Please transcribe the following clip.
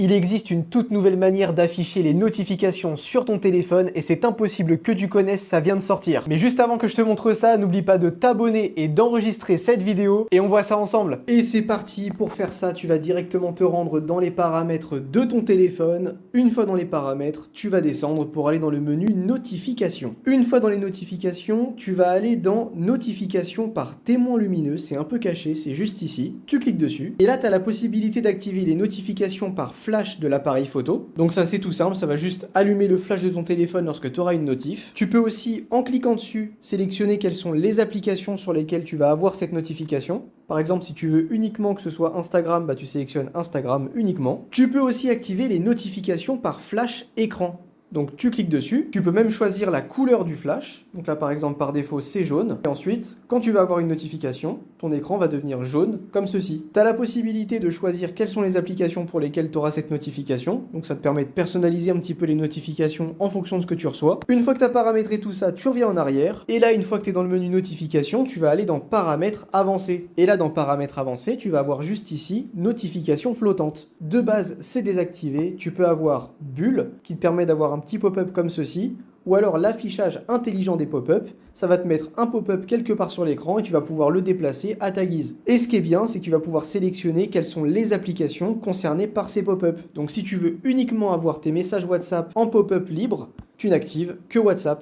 Il existe une toute nouvelle manière d'afficher les notifications sur ton téléphone et c'est impossible que tu connaisses, ça vient de sortir. Mais juste avant que je te montre ça, n'oublie pas de t'abonner et d'enregistrer cette vidéo et on voit ça ensemble. Et c'est parti, pour faire ça, tu vas directement te rendre dans les paramètres de ton téléphone. Une fois dans les paramètres, tu vas descendre pour aller dans le menu notifications. Une fois dans les notifications, tu vas aller dans notifications par témoin lumineux, c'est un peu caché, c'est juste ici. Tu cliques dessus et là tu as la possibilité d'activer les notifications par flash de l'appareil photo. Donc ça c'est tout simple, ça va juste allumer le flash de ton téléphone lorsque tu auras une notif. Tu peux aussi, en cliquant dessus, sélectionner quelles sont les applications sur lesquelles tu vas avoir cette notification. Par exemple, si tu veux uniquement que ce soit Instagram, bah tu sélectionnes Instagram uniquement. Tu peux aussi activer les notifications par flash écran. Donc tu cliques dessus, tu peux même choisir la couleur du flash. Donc là par exemple par défaut c'est jaune. Et ensuite, quand tu vas avoir une notification, ton écran va devenir jaune comme ceci. Tu as la possibilité de choisir quelles sont les applications pour lesquelles tu auras cette notification. Donc ça te permet de personnaliser un petit peu les notifications en fonction de ce que tu reçois. Une fois que tu as paramétré tout ça, tu reviens en arrière. Et là une fois que tu es dans le menu notification, tu vas aller dans paramètres avancés. Et là dans paramètres avancés, tu vas avoir juste ici notification flottante. De base c'est désactivé. Tu peux avoir bulle qui te permet d'avoir un petit pop-up comme ceci, ou alors l'affichage intelligent des pop-up, ça va te mettre un pop-up quelque part sur l'écran et tu vas pouvoir le déplacer à ta guise. Et ce qui est bien, c'est que tu vas pouvoir sélectionner quelles sont les applications concernées par ces pop-up. Donc si tu veux uniquement avoir tes messages WhatsApp en pop-up libre, tu n'actives que WhatsApp.